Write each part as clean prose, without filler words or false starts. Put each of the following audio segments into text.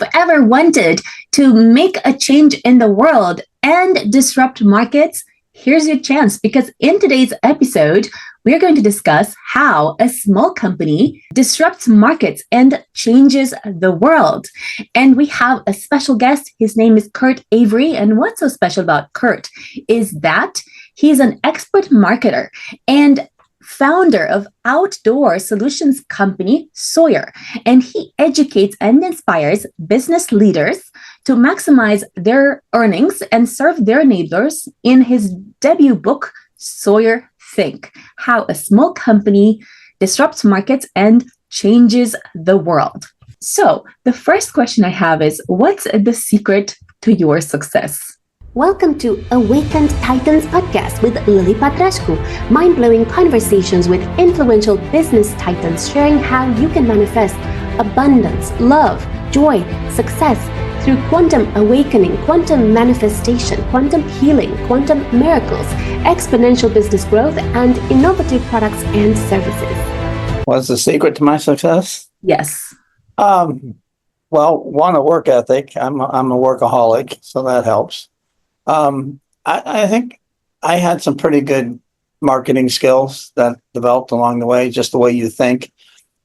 you've ever wanted to make a change in the world and disrupt markets, here's your chance, because in today's episode, we're going to discuss how a small company disrupts markets and changes the world. And we have a special guest. His name is Kurt Avery. And what's so special about Kurt is that he's an expert marketer and founder of outdoor solutions company Sawyer, and he educates and inspires business leaders to maximize their earnings and serve their neighbors in his debut book, Sawyer Think, How a Small Company Disrupts Markets and Changes the World. So the first question I have is, what's the secret to your success? Welcome to Awakened Titans podcast with Lily Patrascu, mind-blowing conversations with influential business titans sharing how you can manifest abundance, love, joy, success through quantum awakening, quantum manifestation, quantum healing, quantum miracles, exponential business growth, and innovative products and services. What's the secret to my success? Yes. Well, one, a work ethic. I'm a workaholic, so that helps. I think I had some pretty good marketing skills that developed along the way, just the way you think.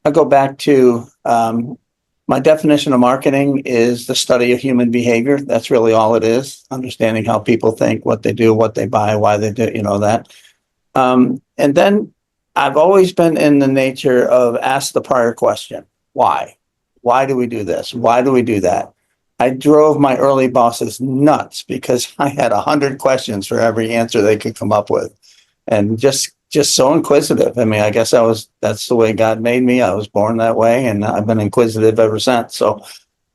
I go back to my definition of marketing is the study of human behavior. That's really all it is, understanding how people think, what they do, what they buy, why they do, that. And then I've always been in the nature of ask the prior question. Why? Why do we do this? Why do we do that? I drove my early bosses nuts because I had 100 questions for every answer they could come up with, and just so inquisitive. I mean, I guess that's the way God made me. I was born that way, and I've been inquisitive ever since. So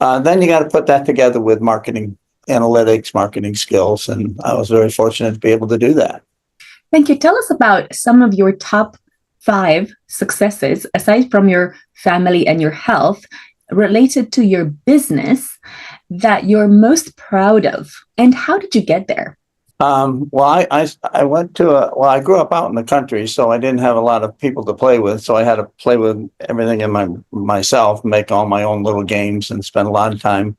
then you got to put that together with marketing analytics, marketing skills, and I was very fortunate to be able to do that. Thank you. Tell us about some of your top 5 successes, aside from your family and your health, related to your business that you're most proud of, and how did you get there? Well, I went to I grew up out in the country, so I didn't have a lot of people to play with. So I had to play with everything in myself, make all my own little games, and spend a lot of time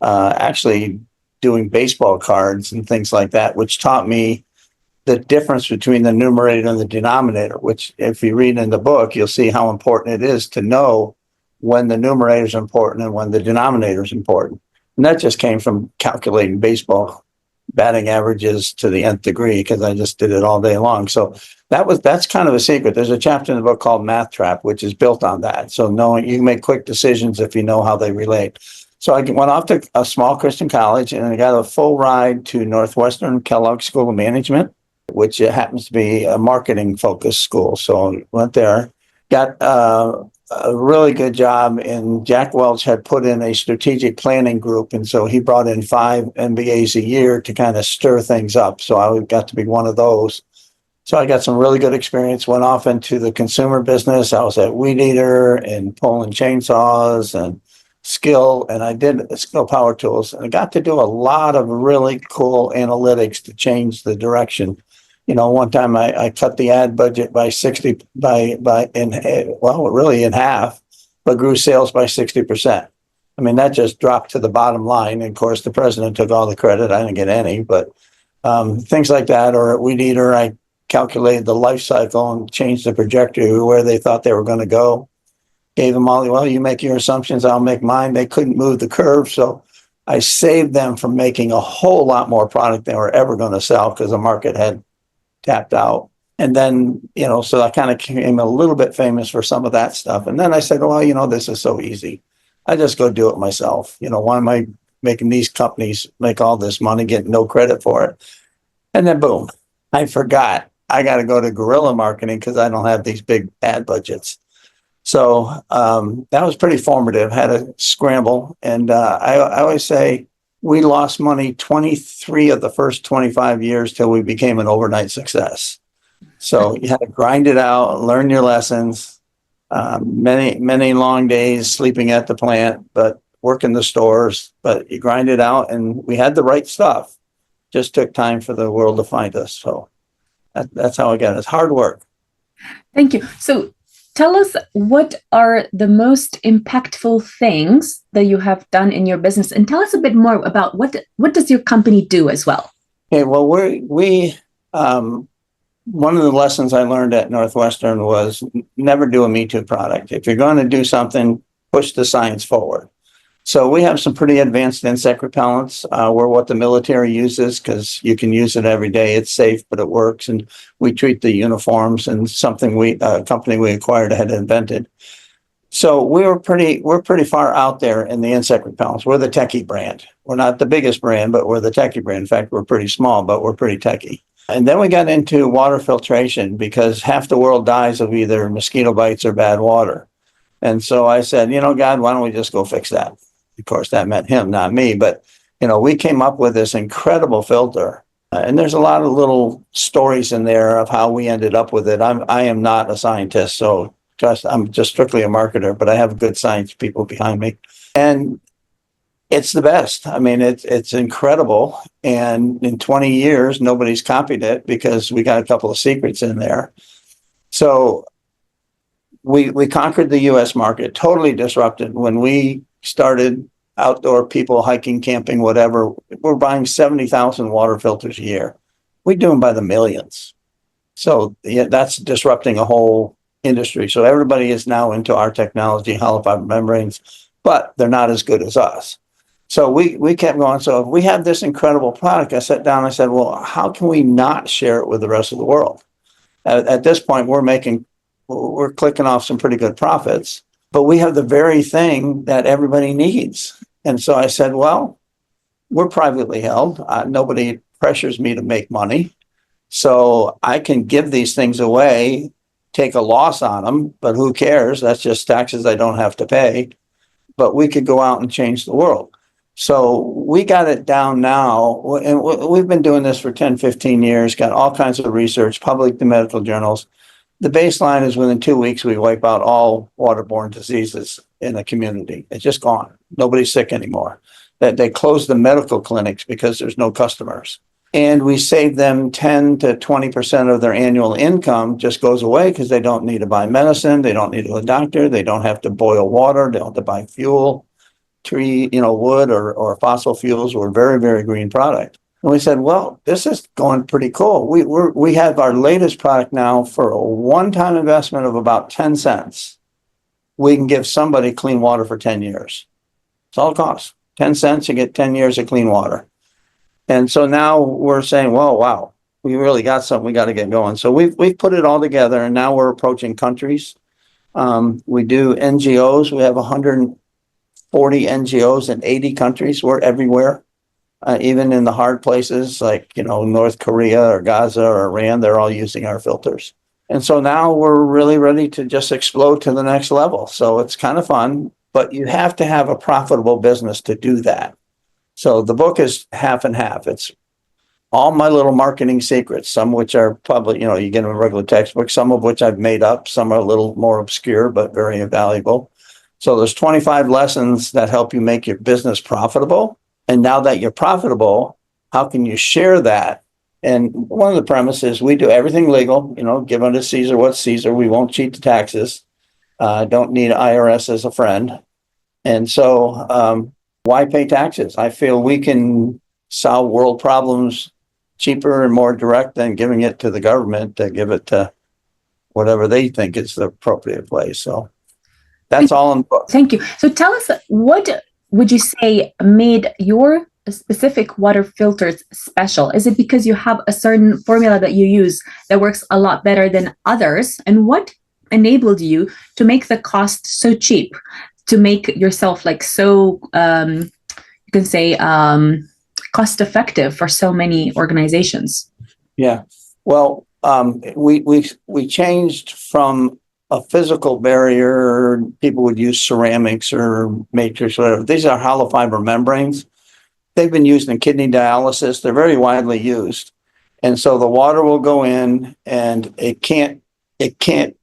actually doing baseball cards and things like that, which taught me the difference between the numerator and the denominator, which if you read in the book, you'll see how important it is to know when the numerator is important and when the denominator is important. And that just came from calculating baseball batting averages to the nth degree, because I just did it all day long. So that's kind of a secret. There's a chapter in the book called Math Trap, which is built on that. So knowing you can make quick decisions if you know how they relate. So I went off to a small Christian college, and I got a full ride to Northwestern Kellogg School of Management, which happens to be a marketing focused school. So I went there, got a really good job, and Jack Welch had put in a strategic planning group, and so he brought in 5 MBAs a year to kind of stir things up. So I got to be one of those. So I got some really good experience, went off into the consumer business. I was at Weed Eater and pulling chainsaws and Skill, and I did Skill Power Tools, and I got to do a lot of really cool analytics to change the direction. One time I cut the ad budget by 60 really in half, but grew sales by 60%. I mean, that just dropped to the bottom line. And of course, the president took all the credit. I didn't get any, but things like that. Or at Weed Eater, I calculated the life cycle and changed the trajectory where they thought they were going to go. Gave them all, well, you make your assumptions, I'll make mine. They couldn't move the curve. So I saved them from making a whole lot more product than they were ever going to sell, because the market had tapped out. And then, so I kind of became a little bit famous for some of that stuff. And then I said, well, this is so easy. I just go do it myself. Why am I making these companies make all this money, get no credit for it? And then boom, I forgot. I got to go to guerrilla marketing because I don't have these big ad budgets. So that was pretty formative, had to scramble. And I always say, we lost money 23 of the first 25 years till we became an overnight success. So you had to grind it out, learn your lessons, many long days sleeping at the plant, but working the stores, but you grind it out, and we had the right stuff. Just took time for the world to find us. So that's how I got it. It's hard work. Thank you. So tell us, what are the most impactful things that you have done in your business, and tell us a bit more about what does your company do as well? Okay, well, we one of the lessons I learned at Northwestern was never do a Me Too product. If you're going to do something, push the science forward. So we have some pretty advanced insect repellents. We're what the military uses because you can use it every day. It's safe, but it works. And we treat the uniforms, and something a company we acquired had invented. So we're pretty far out there in the insect repellents. We're the techie brand. We're not the biggest brand, but we're the techie brand. In fact, we're pretty small, but we're pretty techie. And then we got into water filtration because half the world dies of either mosquito bites or bad water. And so I said, God, why don't we just go fix that? Of course, that meant him, not me. But, we came up with this incredible filter. And there's a lot of little stories in there of how we ended up with it. I am not a scientist, so I'm just strictly a marketer, but I have good science people behind me. And it's the best. I mean, it's incredible. And in 20 years, nobody's copied it because we got a couple of secrets in there. So we conquered the U.S. market, totally disrupted. When we started, outdoor people hiking, camping, whatever, we're buying 70,000 water filters a year. We do them by the millions. So that's disrupting a whole industry. So everybody is now into our technology, hollow fiber membranes, but they're not as good as us. So we kept going. So if we have this incredible product, I sat down and I said, well, how can we not share it with the rest of the world? At this point, we're clicking off some pretty good profits, but we have the very thing that everybody needs. And so I said, well, we're privately held. Nobody pressures me to make money. So I can give these things away, take a loss on them, but who cares? That's just taxes I don't have to pay. But we could go out and change the world. So we got it down now, and we've been doing this for 10, 15 years, got all kinds of research, published in medical journals. The baseline is within 2 weeks, we wipe out all waterborne diseases in a community. It's just gone. Nobody's sick anymore. They closed the medical clinics because there's no customers. And we save them 10 to 20% of their annual income just goes away because they don't need to buy medicine. They don't need to go to a doctor. They don't have to boil water. They don't have to buy fuel, wood or fossil fuels. We're a very, very green product. And we said, well, this is going pretty cool. We have our latest product now for a one-time investment of about 10 cents. We can give somebody clean water for 10 years. It's all it costs. 10 cents, you get 10 years of clean water. And so now we're saying, well, wow, we really got something we got to get going. So we've put it all together, and now we're approaching countries. We do NGOs. We have 140 NGOs in 80 countries. We're everywhere. Even in the hard places like, North Korea or Gaza or Iran, they're all using our filters. And so now we're really ready to just explode to the next level. So it's kind of fun, but you have to have a profitable business to do that. So the book is half and half. It's all my little marketing secrets, some which are public, you get in a regular textbook, some of which I've made up, some are a little more obscure, but very valuable. So there's 25 lessons that help you make your business profitable. And now that you're profitable, how can you share that? And one of the premises, we do everything legal, give unto Caesar what's Caesar. We won't cheat the taxes. Don't need IRS as a friend. And so why pay taxes? I feel we can solve world problems cheaper and more direct than giving it to the government to give it to whatever they think is the appropriate place. So that's all in the book. Thank you. So tell us, what would you say made your specific water filters special? Is it because you have a certain formula that you use that works a lot better than others? And what enabled you to make the cost so cheap, to make yourself so, you can say, cost effective for so many organizations? Yeah. Well, we changed from a physical barrier. People would use ceramics or matrix, whatever. These are hollow fiber membranes. They've been used in kidney dialysis. They're very widely used. And so the water will go in and the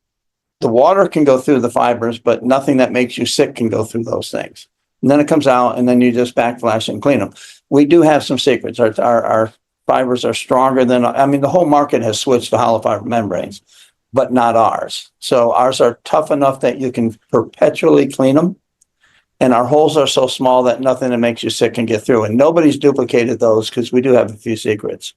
water can go through the fibers, but nothing that makes you sick can go through those things. And then it comes out and then you just backflash and clean them. We do have some secrets. Our fibers are stronger than, the whole market has switched to hollow fiber membranes. but not ours. So ours are tough enough that you can perpetually clean them. And our holes are so small that nothing that makes you sick can get through. And nobody's duplicated those because we do have a few secrets.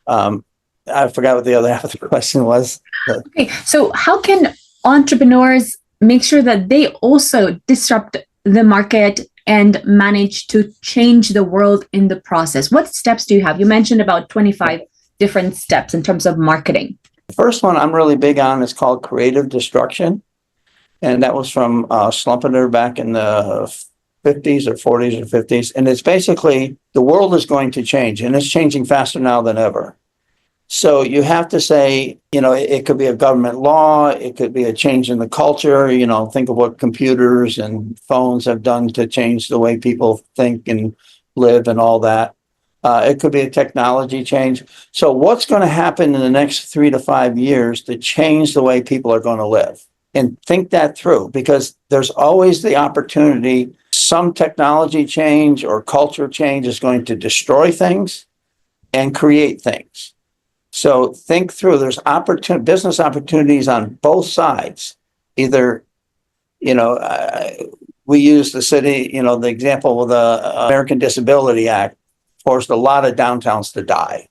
I forgot what the other half of the question was. Okay, so how can entrepreneurs make sure that they also disrupt the market and manage to change the world in the process? What steps do you have? You mentioned about 25 different steps in terms of marketing. The first one I'm really big on is called creative destruction. And that was from Slumpeter back in the 50s or 40s or 50s. And it's basically the world is going to change, and it's changing faster now than ever. So you have to say, it could be a government law, it could be a change in the culture. Think of what computers and phones have done to change the way people think and live and all that. It could be a technology change. So what's going to happen in the next 3 to 5 years to change the way people are going to live? And think that through, because there's always the opportunity. Some technology change or culture change is going to destroy things and create things. So think through, there's business opportunities on both sides. Either, we use the city, the example with the American Disability Act forced a lot of downtowns to die.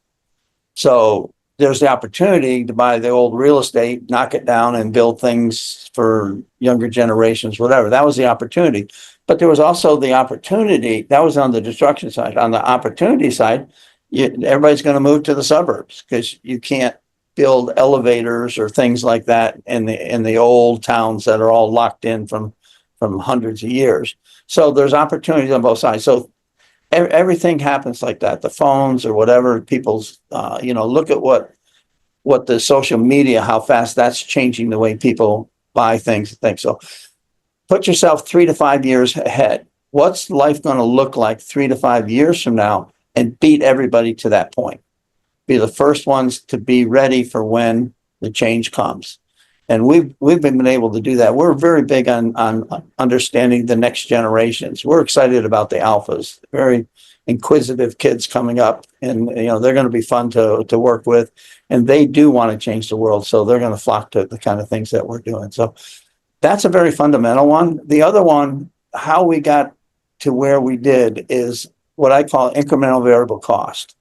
So there's the opportunity to buy the old real estate, knock it down and build things for younger generations, whatever. That was the opportunity. But there was also the opportunity, that was on the destruction side. On the opportunity side, everybody's going to move to the suburbs because you can't build elevators or things like that in the old towns that are all locked in from hundreds of years. So there's opportunities on both sides. So everything happens like that. The phones or whatever, people's, look at what the social media, how fast that's changing the way people buy things and things. So put yourself 3 to 5 years ahead. What's life going to look like 3 to 5 years from now? And beat everybody to that point. Be the first ones to be ready for when the change comes. And we've been able to do that. We're very big on understanding the next generations. We're excited about the alphas, very inquisitive kids coming up, and they're going to be fun to work with, and they do want to change the world. So they're going to flock to the kind of things that we're doing. So that's a very fundamental one. The other one, how we got to where we did, is what I call incremental variable cost.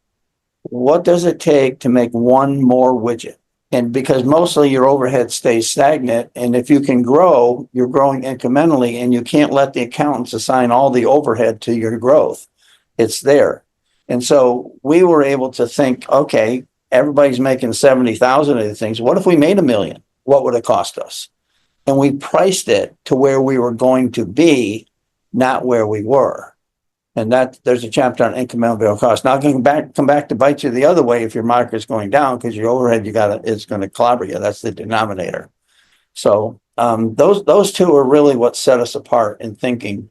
What does it take to make one more widget? And because mostly your overhead stays stagnant, and if you can grow, you're growing incrementally, and you can't let the accountants assign all the overhead to your growth. It's there. And so we were able to think, okay, everybody's making 70,000 of these things. What if we made $1 million? What would it cost us? And we priced it to where we were going to be, not where we were. And that there's a chapter on incremental variable cost. Now, come back to bite you the other way if your market's going down, because your overhead it's going to clobber you. That's the denominator. So those two are really what set us apart in thinking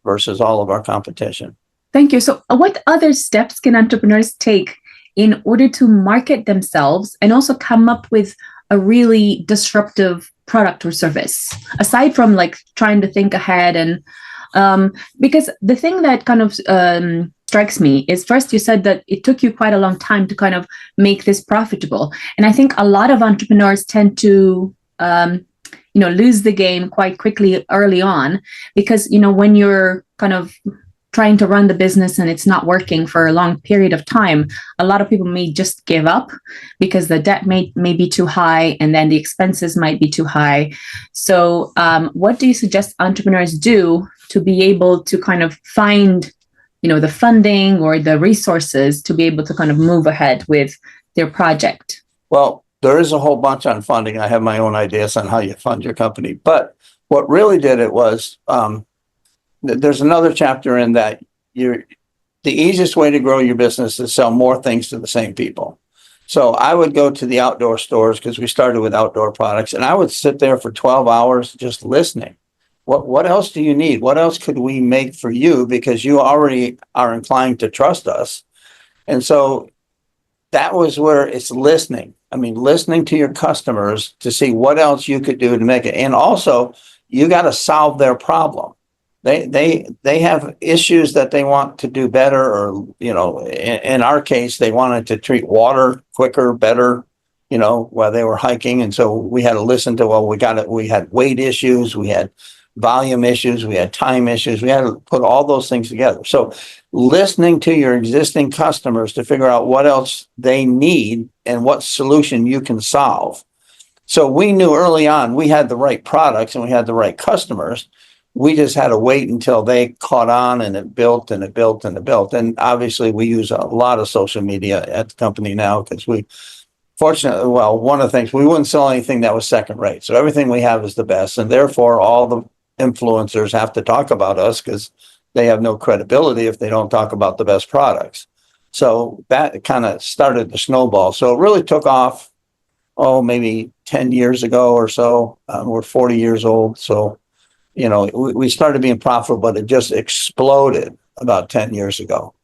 versus all of our competition. Thank you. So what other steps can entrepreneurs take in order to market themselves and also come up with a really disruptive product or service, aside from like trying to think ahead? And because the thing that kind of strikes me is, first, you said that it took you quite a long time to kind of make this profitable. And I think a lot of entrepreneurs tend to, lose the game quite quickly early on, because, when you're kind of trying to run the business and it's not working for a long period of time, a lot of people may just give up because the debt may be too high, and then the expenses might be too high. So what do you suggest entrepreneurs do to be able to kind of find, the funding or the resources to be able to kind of move ahead with their project? Well, there is a whole bunch on funding. I have my own ideas on how you fund your company. But what really did it was, there's another chapter in that the easiest way to grow your business is sell more things to the same people. So I would go to the outdoor stores, because we started with outdoor products, and I would sit there for 12 hours just listening. What else do you need? What else could we make for you? Because you already are inclined to trust us. And so that was where it's listening. I mean, listening to your customers to see what else you could do to make it. And also, you got to solve their problem. They have issues that they want to do better, or, in our case, they wanted to treat water quicker, better, while they were hiking. And so we had to listen to, well, we had weight issues, we had volume issues, we had time issues. We had to put all those things together. So listening to your existing customers to figure out what else they need and what solution you can solve. So we knew early on we had the right products and we had the right customers. We just had to wait until they caught on, and it built and it built and it built. And obviously we use a lot of social media at the company now because fortunately, well, one of the things, we wouldn't sell anything that was second rate. So everything we have is the best. And therefore all the influencers have to talk about us because they have no credibility if they don't talk about the best products. So that kind of started the snowball. So it really took off, maybe 10 years ago or so. We're 40 years old. So, we started being profitable, but it just exploded about 10 years ago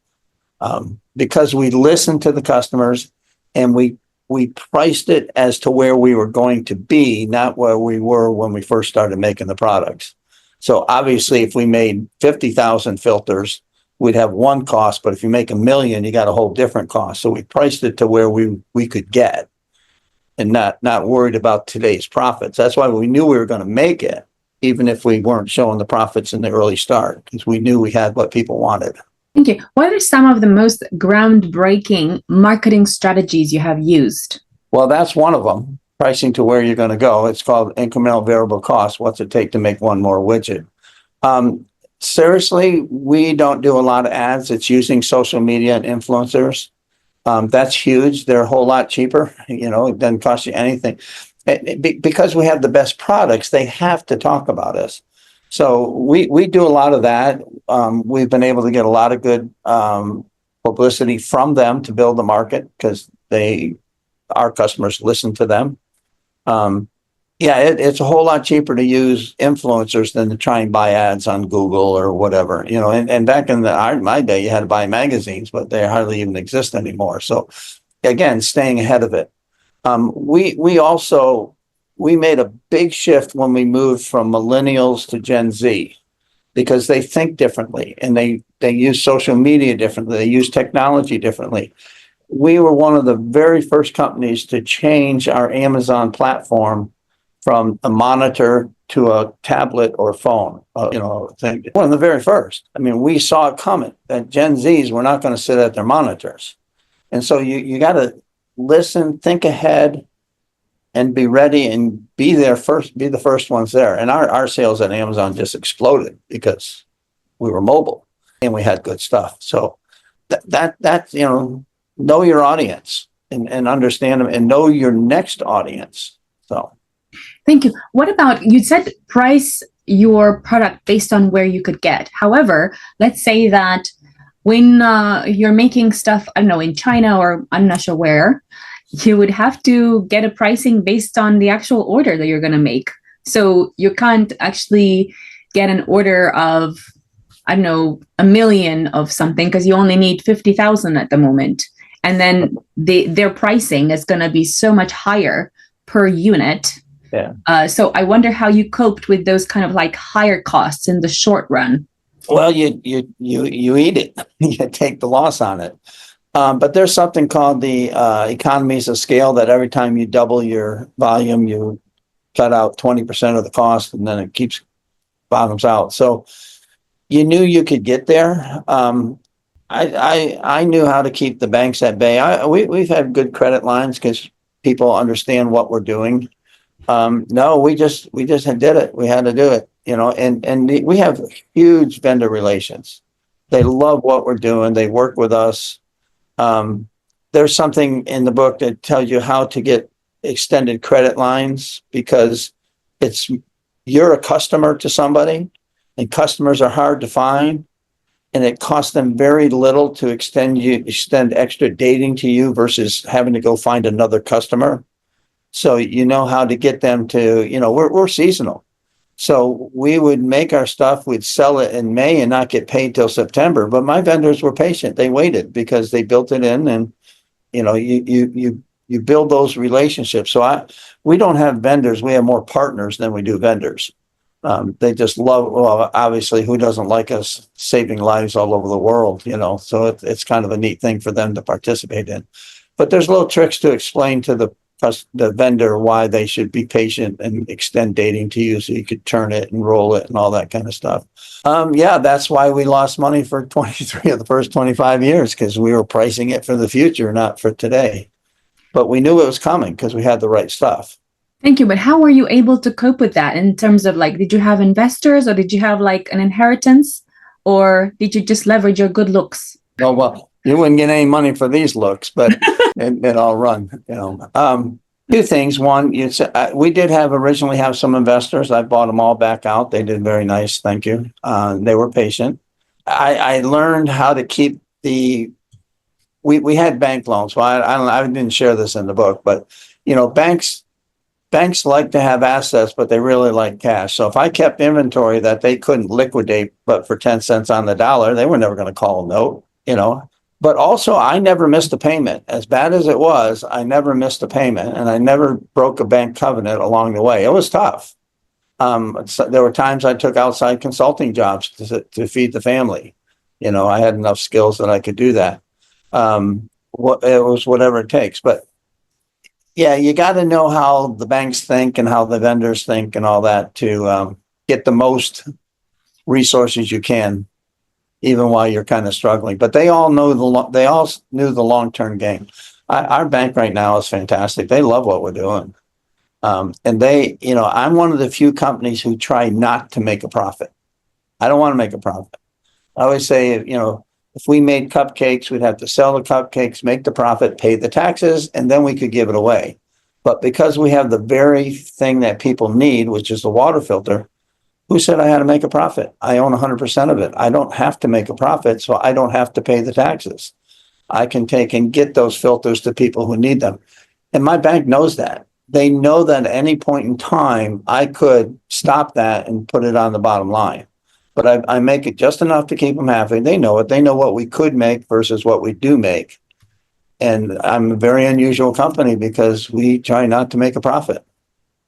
because we listened to the customers and we priced it as to where we were going to be, not where we were when we first started making the products. So obviously, if we made 50,000 filters, we'd have one cost, but if you make 1 million, you got a whole different cost. So we priced it to where we could get and not worried about today's profits. That's why we knew we were going to make it, even if we weren't showing the profits in the early start, because we knew we had what people wanted. Thank you. What are some of the most groundbreaking marketing strategies you have used? Well, that's one of them. Pricing to where you're going to go. It's called incremental variable cost. What's it take to make one more widget? Seriously, we don't do a lot of ads. It's using social media and influencers. That's huge. They're a whole lot cheaper. It doesn't cost you anything. Because we have the best products, they have to talk about us. So we do a lot of that. We've been able to get a lot of good publicity from them to build the market because our customers listen to them. It's a whole lot cheaper to use influencers than to try and buy ads on Google or whatever, and back in my day, you had to buy magazines, but they hardly even exist anymore. So again, staying ahead of it. We made a big shift when we moved from millennials to Gen Z because they think differently and they use social media differently. They use technology differently. We were one of the very first companies to change our Amazon platform from a monitor to a tablet or phone, thing. One of the very first. I mean, we saw it coming that Gen Zs were not going to sit at their monitors. And so you got to listen, think ahead, and be ready and be the first ones there. And our sales at Amazon just exploded because we were mobile and we had good stuff. So that's, know your audience and understand them and know your next audience. So. Thank you. What about, you said price your product based on where you could get. However, let's say that when you're making stuff, I don't know, in China or I'm not sure where, you would have to get a pricing based on the actual order that you're going to make. So you can't actually get an order of, I don't know, 1 million of something because you only need 50,000 at the moment. And then their pricing is going to be so much higher per unit. Yeah. So I wonder how you coped with those kind of like higher costs in the short run. Well, you eat it. You take the loss on it. But there's something called the economies of scale that every time you double your volume, you cut out 20% of the cost, and then it bottoms out. So you knew you could get there. I knew how to keep the banks at bay. We've had good credit lines because people understand what we're doing. No, we just did it. We had to do it, and we have huge vendor relations. They love what we're doing. They work with us. There's something in the book that tells you how to get extended credit lines because you're a customer to somebody and customers are hard to find. And it costs them very little to extend extra dating to you versus having to go find another customer. So you know how to get them to, we're seasonal. So we would make our stuff, we'd sell it in May and not get paid till September. But my vendors were patient. They waited because they built it in and, you build those relationships. So we don't have vendors. We have more partners than we do vendors. They just love, well, obviously, who doesn't like us saving lives all over the world, so it's kind of a neat thing for them to participate in. But there's little tricks to explain to the the vendor why they should be patient and extend dating to you so you could turn it and roll it and all that kind of stuff. Yeah, that's why we lost money for 23 of the first 25 years, because we were pricing it for the future, not for today. But we knew it was coming because we had the right stuff. Thank you. But how were you able to cope with that in terms of like, did you have investors or did you have like an inheritance, or did you just leverage your good looks? Oh, well, you wouldn't get any money for these looks, but it all run, two things. One, we did originally have some investors. I bought them all back out. They did very nice. Thank you. They were patient. I learned how to keep we had bank loans. Well, I didn't share this in the book, but banks like to have assets, but they really like cash. So if I kept inventory that they couldn't liquidate, but for 10 cents on the dollar, they were never going to call a note, But also, I never missed a payment. As bad as it was, I never missed a payment, and I never broke a bank covenant along the way. It was tough. So there were times I took outside consulting jobs to feed the family. I had enough skills that I could do that. It was whatever it takes. But yeah, you got to know how the banks think and how the vendors think and all that to get the most resources you can, even while you're kind of struggling. But they all knew the long-term game. Our bank right now is fantastic. They love what we're doing. And I'm one of the few companies who try not to make a profit. I don't want to make a profit. I always say, if we made cupcakes, we'd have to sell the cupcakes, make the profit, pay the taxes, and then we could give it away. But because we have the very thing that people need, which is the water filter, who said I had to make a profit? I own 100% of it. I don't have to make a profit, so I don't have to pay the taxes. I can take and get those filters to people who need them. And my bank knows that. They know that at any point in time, I could stop that and put it on the bottom line. But I make it just enough to keep them happy. They know it. They know what we could make versus what we do make. And I'm a very unusual company because we try not to make a profit.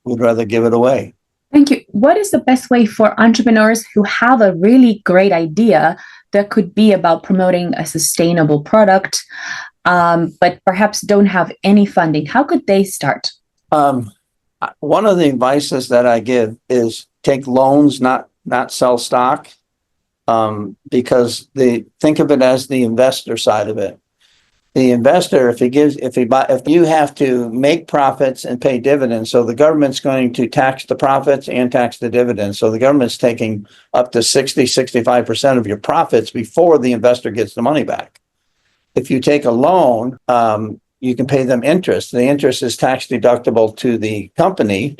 We'd rather give it away. Thank you. What is the best way for entrepreneurs who have a really great idea that could be about promoting a sustainable product, but perhaps don't have any funding? How could they start? One of the advices that I give is take loans, not sell stock, because think of it as the investor side of it. The investor, if you have to make profits and pay dividends, so the government's going to tax the profits and tax the dividends. So the government's taking up to 65% of your profits before the investor gets the money back. If you take a loan, you can pay them interest. The interest is tax deductible to the company,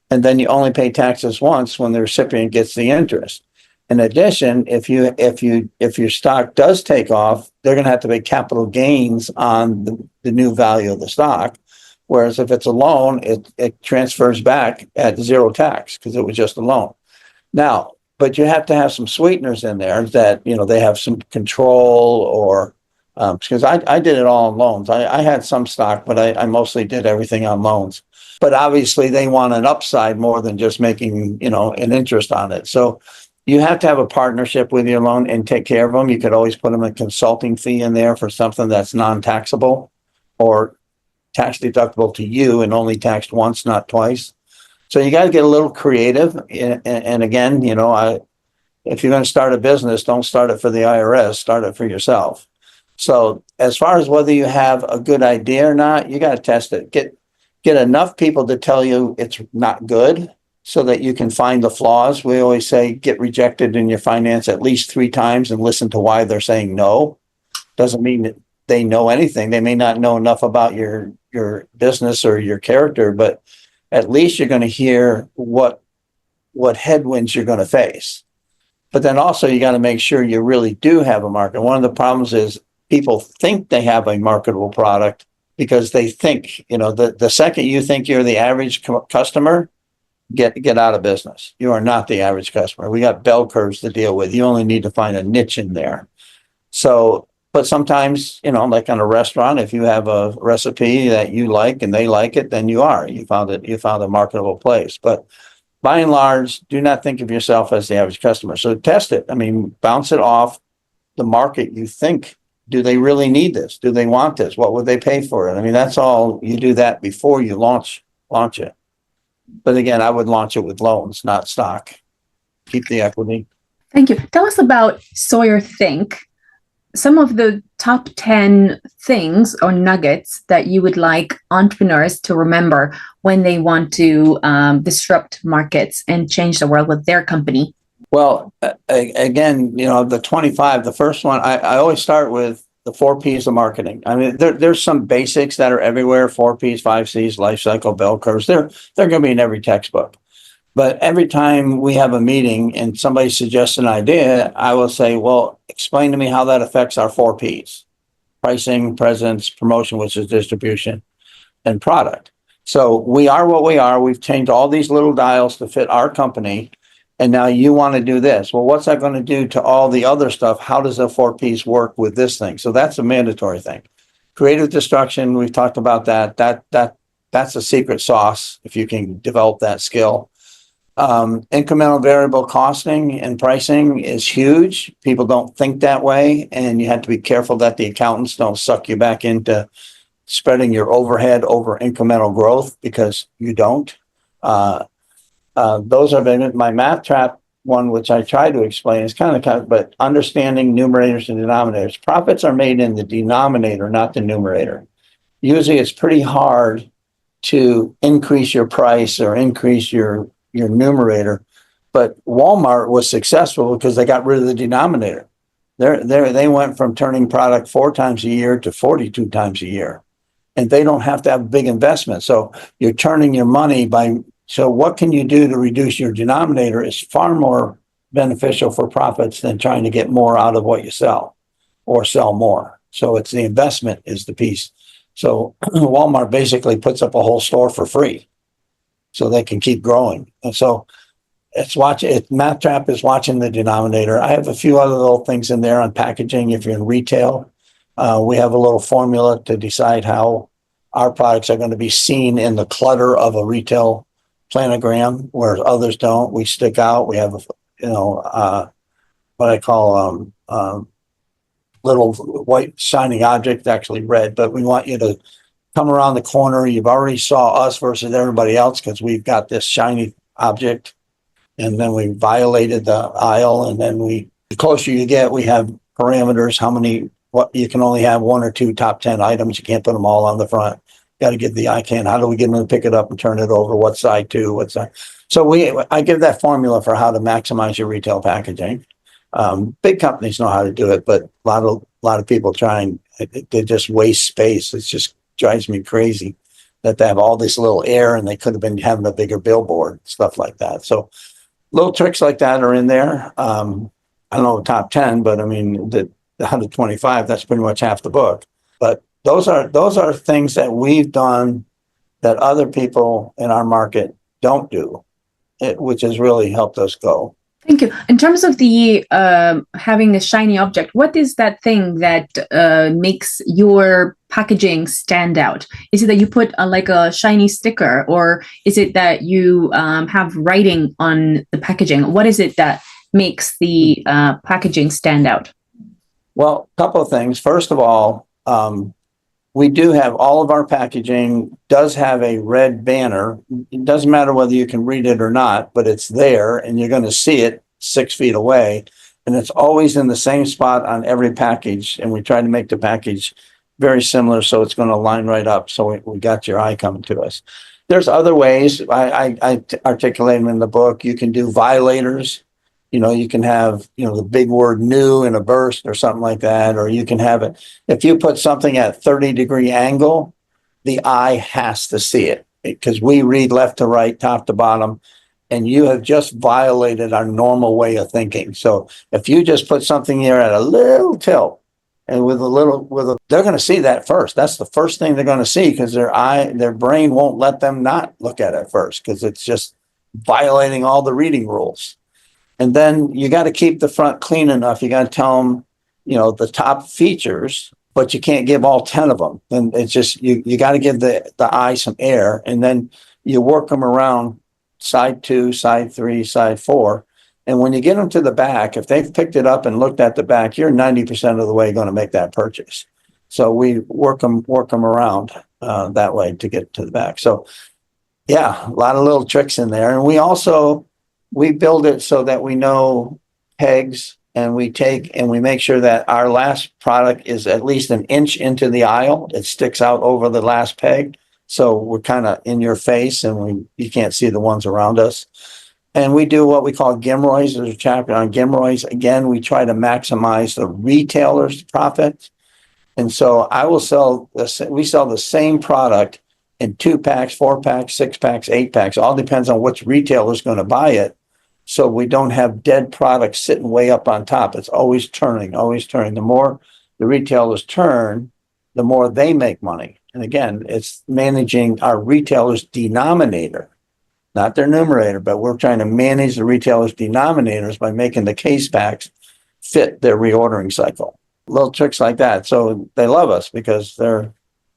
and then you only pay taxes once when the recipient gets the interest. In addition, if your stock does take off, they're going to have to pay capital gains on the new value of the stock. Whereas if it's a loan, it transfers back at zero tax because it was just a loan. Now, but you have to have some sweeteners in there that, they have some control or because I did it all on loans. I had some stock, but I mostly did everything on loans. But obviously they want an upside more than just making, an interest on it. So you have to have a partnership with your loan and take care of them. You could always put them a consulting fee in there for something that's non-taxable or tax deductible to you and only taxed once, not twice. So you got to get a little creative. And again, if you're going to start a business, don't start it for the IRS, start it for yourself. So as far as whether you have a good idea or not, you got to test it. Get enough people to tell you it's not good so that you can find the flaws. We always say get rejected in your finance at least 3 times and listen to why they're saying no. Doesn't mean that they know anything. They may not know enough about your business or your character, but at least you're going to hear what headwinds you're going to face. But then also you got to make sure you really do have a market. One of the problems is people think they have a marketable product because they think, the second you think you're the average customer, get out of business. You are not the average customer. We got bell curves to deal with. You only need to find a niche in there. So, but sometimes, like on a restaurant, if you have a recipe that you like and they like it, then you found a marketable place. But by and large, do not think of yourself as the average customer. So test it. Bounce it off the market you think do they really need this? Do they want this? What would they pay for it? I mean, that's all. You do that before you launch it. But again, I would launch it with loans, not stock. Keep the equity. Thank you. Tell us about Sawyer Think. Some of the top 10 things or nuggets that you would like entrepreneurs to remember when they want to disrupt markets and change the world with their company. Well, again, the 25, the first one, I always start with the 4 Ps of marketing. I mean, there's some basics that are everywhere, 4 Ps, 5 Cs, life cycle, bell curves. They're going to be in every textbook. But every time we have a meeting and somebody suggests an idea, I will say, well, explain to me how that affects our 4 Ps: pricing, presence, promotion, which is distribution, and product. So we are what we are. We've changed all these little dials to fit our company. And now you want to do this. Well, what's that going to do to all the other stuff? How does the 4 Ps work with this thing? So that's a mandatory thing. Creative destruction, we've talked about that. That's a secret sauce if you can develop that skill. Incremental variable costing and pricing is huge. People don't think that way, and you have to be careful that the accountants don't suck you back into spreading your overhead over incremental growth, because you don't. Those are my math trap one, which I try to explain, is kind of, but understanding numerators and denominators. Profits are made in the denominator, not the numerator. Usually it's pretty hard to increase your price or increase your numerator, but Walmart was successful because they got rid of the denominator. They went from turning product 4 times a year to 42 times a year, and they don't have to have big investment. So you're turning your money so what can you do to reduce your denominator is far more beneficial for profits than trying to get more out of what you sell or sell more. So it's the investment is the piece. So Walmart basically puts up a whole store for free so they can keep growing. And so math trap is watching the denominator. I have a few other little things in there on packaging. If you're in retail, we have a little formula to decide how our products are going to be seen in the clutter of a retail planogram, where others don't. We stick out. We have what I call little white shining object, actually red, but we want you to come around the corner. You've already saw us versus everybody else because we've got this shiny object, and then we violated the aisle, and then the closer you get, we have parameters, what you can only have 1 or 2 top 10 items. You can't put them all on the front. Got to give the ICANN. How do we get them to pick it up and turn it over? What side to? What side? So I give that formula for how to maximize your retail packaging. Big companies know how to do it, but a lot of people they just waste space. It just drives me crazy that they have all this little air, and they could have been having a bigger billboard, stuff like that. So little tricks like that are in there. I don't know top 10, but I mean the 125. That's pretty much half the book. But those are things that we've done that other people in our market don't do, which has really helped us go. Thank you. In terms of the having a shiny object, what is that thing that makes your packaging stand out? Is it that you put like a shiny sticker, or is it that you have writing on the packaging? What is it that makes the packaging stand out? Well, a couple of things. First of all, we do have all of our packaging does have a red banner. It doesn't matter whether you can read it or not, but it's there, and you're going to see it 6 feet away. And it's always in the same spot on every package. And we try to make the package very similar, so it's going to line right up. So we got your eye coming to us. There's other ways. I articulate them in the book. You can do violators. You can have, the big word new in a burst or something like that, or you can have it. If you put something at 30-degree angle, the eye has to see it, because we read left to right, top to bottom, and you have just violated our normal way of thinking. So if you just put something here at a little tilt and they're going to see that first. That's the first thing they're going to see, because their brain won't let them not look at it first, because it's just violating all the reading rules. And then you got to keep the front clean enough. You got to tell them, the top features, but you can't give all 10 of them. And it's just, you got to give the eye some air, and then you work them around side 2, side 3, side 4. And when you get them to the back, if they've picked it up and looked at the back, you're 90% of the way going to make that purchase. So we work them around that way to get to the back. So yeah, a lot of little tricks in there. And we build it so that we know pegs, and we make sure that our last product is at least an inch into the aisle. It sticks out over the last peg. So we're kind of in your face, and you can't see the ones around us. And we do what we call gimroys. There's a chapter on gimroys. Again, we try to maximize the retailer's profit. And so we sell the same product in 2-packs, 4-packs, 6-packs, 8-packs. All depends on which retailer is going to buy it. So we don't have dead products sitting way up on top. It's always turning, always turning. The more the retailers turn, the more they make money. And again, it's managing our retailers' denominator, not their numerator, but we're trying to manage the retailers' denominators by making the case packs fit their reordering cycle. Little tricks like that. So they love us because they're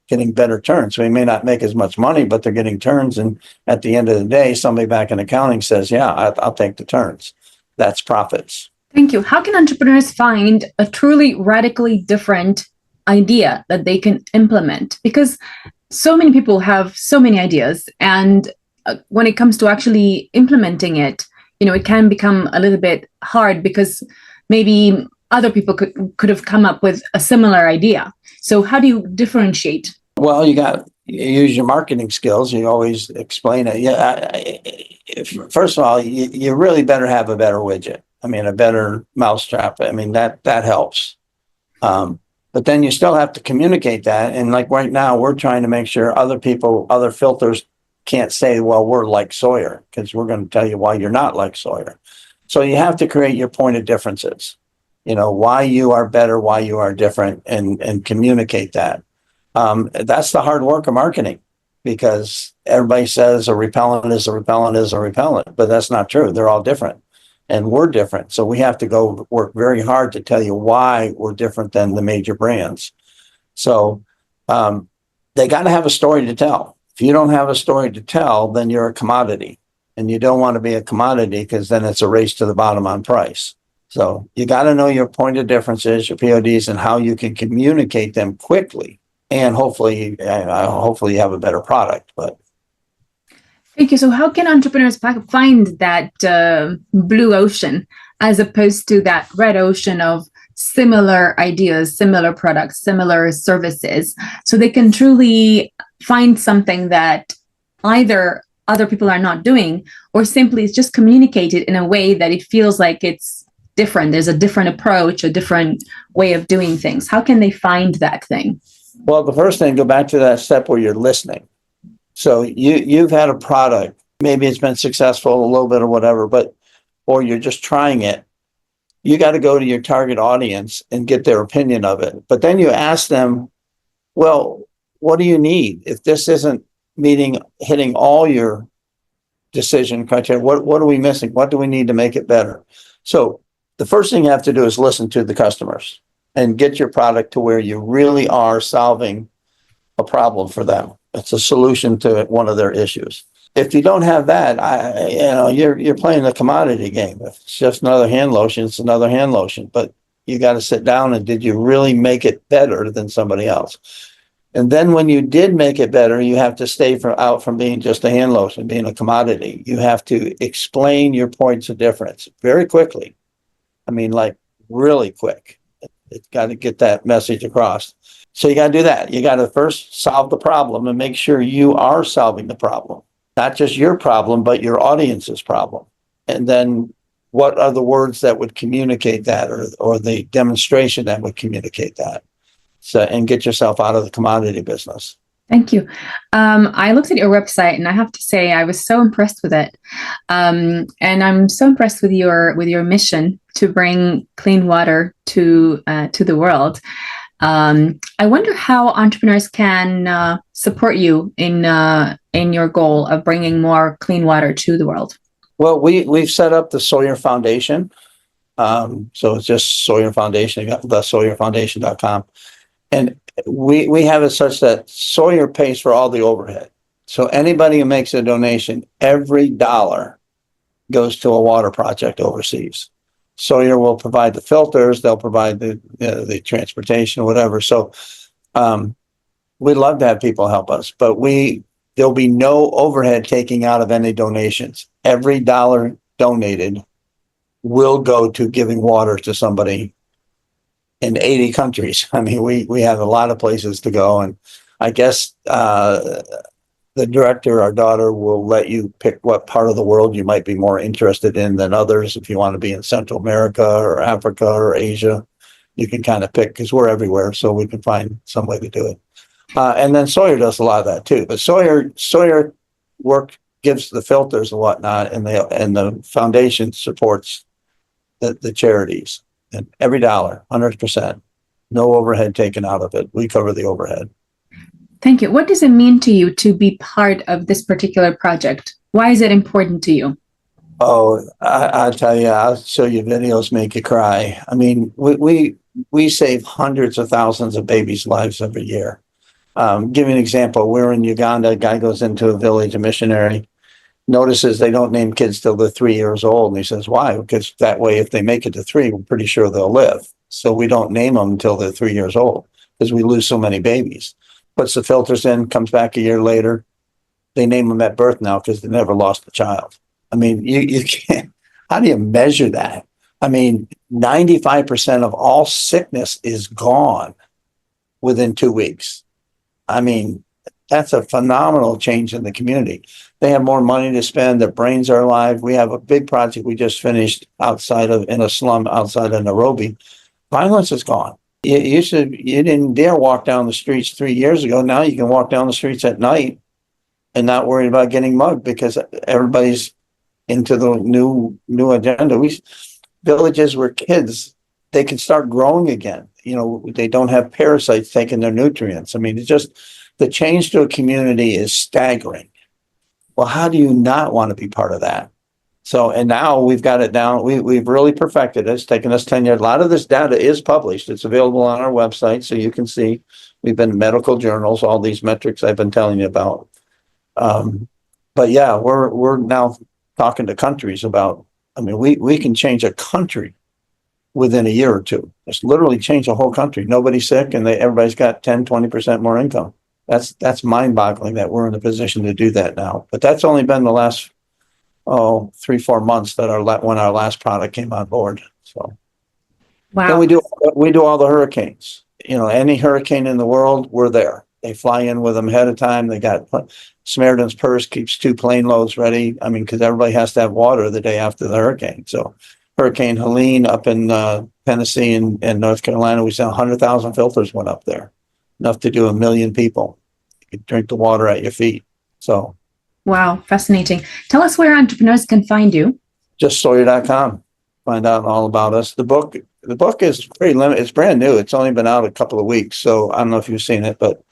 getting better turns. So we may not make as much money, but they're getting turns. And at the end of the day, somebody back in accounting says, yeah, I'll take the turns. That's profits. Thank you. How can entrepreneurs find a truly radically different idea that they can implement? Because so many people have so many ideas. And when it comes to actually implementing it, it can become a little bit hard because maybe other people could have come up with a similar idea. So how do you differentiate? Well, you use your marketing skills. You always explain it. Yeah. First of all, you really better have a better widget. I mean, a better mousetrap. I mean, that helps. But then you still have to communicate that. And like right now, we're trying to make sure other filters can't say, well, we're like Sawyer, because we're going to tell you why you're not like Sawyer. So you have to create your point of differences. Why you are better, why you are different, and communicate that. That's the hard work of marketing, because everybody says a repellent is a repellent is a repellent, but that's not true. They're all different, and we're different. So we have to go work very hard to tell you why we're different than the major brands. So they got to have a story to tell. If you don't have a story to tell, then you're a commodity, and you don't want to be a commodity, because then it's a race to the bottom on price. So you got to know your point of differences, your PODs, and how you can communicate them quickly. And hopefully you have a better product. But thank you. So how can entrepreneurs find that blue ocean as opposed to that red ocean of similar ideas, similar products, similar services, so they can truly find something that either other people are not doing, or simply it's just communicated in a way that it feels like it's different? There's a different approach, a different way of doing things. How can they find that thing? Well, the first thing, go back to that step where you're listening. So you've had a product, maybe it's been successful a little bit or whatever, or you're just trying it. You got to go to your target audience and get their opinion of it. But then you ask them, well, what do you need? If this isn't hitting all your decision criteria, what are we missing? What do we need to make it better? So the first thing you have to do is listen to the customers and get your product to where you really are solving a problem for them. It's a solution to one of their issues. If you don't have that, you're playing the commodity game. If it's just another hand lotion, it's another hand lotion. But you got to sit down and, did you really make it better than somebody else? And then when you did make it better, you have to stay out from being just a hand lotion, being a commodity. You have to explain your points of difference very quickly. I mean, like really quick. It's got to get that message across. So you got to do that. You got to first solve the problem and make sure you are solving the problem. Not just your problem, but your audience's problem. And then what are the words that would communicate that, or the demonstration that would communicate that? So, and get yourself out of the commodity business. Thank you. I looked at your website, and I have to say I was so impressed with it. And I'm so impressed with your mission to bring clean water to the world. I wonder how entrepreneurs can support you in your goal of bringing more clean water to the world. Well, we've set up the Sawyer Foundation. So it's just Sawyer Foundation, the SawyerFoundation.com. And we have it such that Sawyer pays for all the overhead. So anybody who makes a donation, every dollar goes to a water project overseas. Sawyer will provide the filters, they'll provide the transportation, whatever. So we'd love to have people help us, but there'll be no overhead taking out of any donations. Every dollar donated will go to giving water to somebody in 80 countries. I mean, we have a lot of places to go, and I guess the director, our daughter, will let you pick what part of the world you might be more interested in than others. If you want to be in Central America or Africa or Asia, you can kind of pick, because we're everywhere, so we can find some way to do it. And then Sawyer does a lot of that too. But Sawyer work gives the filters and whatnot, and the foundation supports the charities. And every dollar, 100%, no overhead taken out of it. We cover the overhead. Thank you. What does it mean to you to be part of this particular project? Why is it important to you? Oh, I'll tell you, I'll show you videos, make you cry. I mean, we save hundreds of thousands of babies' lives every year. Give you an example. We're in Uganda. A guy goes into a village, a missionary, notices they don't name kids till they're 3 years old. And he says, why? Because that way, if they make it to 3, we're pretty sure they'll live. So we don't name them until they're 3 years old, because we lose so many babies. Puts the filters in, comes back a year later. They name them at birth now because they never lost a child. I mean, you can't, how do you measure that? I mean, 95% of all sickness is gone within 2 weeks. I mean, that's a phenomenal change in the community. They have more money to spend. Their brains are alive. We have a big project we just finished in a slum outside of Nairobi. Violence is gone. You didn't dare walk down the streets 3 years ago. Now you can walk down the streets at night and not worry about getting mugged, because everybody's into the new agenda. Villages where kids, they can start growing again. You know, they don't have parasites taking their nutrients. I mean, it's just, the change to a community is staggering. Well, how do you not want to be part of that? So, and now we've got it down. We've really perfected it. It's taken us 10 years. A lot of this data is published. It's available on our website, so you can see. We've been in medical journals, all these metrics I've been telling you about. But yeah, we're now talking to countries about, I mean, we can change a country within a year or two. Just literally change a whole country. Nobody's sick, and everybody's got 10, 20% more income. That's mind-boggling that we're in a position to do that now. But that's only been the last 3-4 months that when our last product came on board. So, wow. Then we do all the hurricanes. You know, any hurricane in the world, we're there. They fly in with them ahead of time. They got Samaritan's Purse keeps 2 plane loads ready. I mean, because everybody has to have water the day after the hurricane. So, Hurricane Helene up in Tennessee and North Carolina, we sent 100,000 filters went up there, enough to do 1 million people. You could drink the water at your feet. So. Wow, fascinating. Tell us where entrepreneurs can find you. Just Sawyer.com. Find out all about us. The book is pretty limited. It's brand new. It's only been out a couple of weeks, so I don't know if you've seen it, but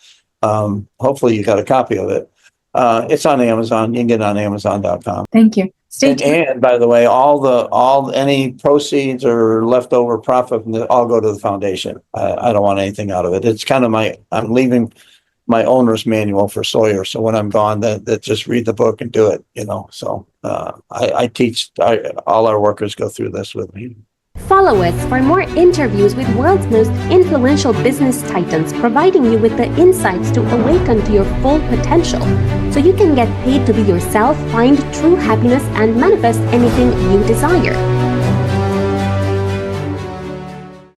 hopefully you got a copy of it. It's on Amazon. You can get it on Amazon.com. Thank you. Stay tuned. And by the way, any proceeds or leftover profit from all go to the foundation. I don't want anything out of it. It's kind of I'm leaving my owner's manual for Sawyer. So when I'm gone, that just read the book and do it, you know. So I teach, all our workers go through this with me. Follow us for more interviews with world's most influential business titans, providing you with the insights to awaken to your full potential, so you can get paid to be yourself, find true happiness, and manifest anything you desire.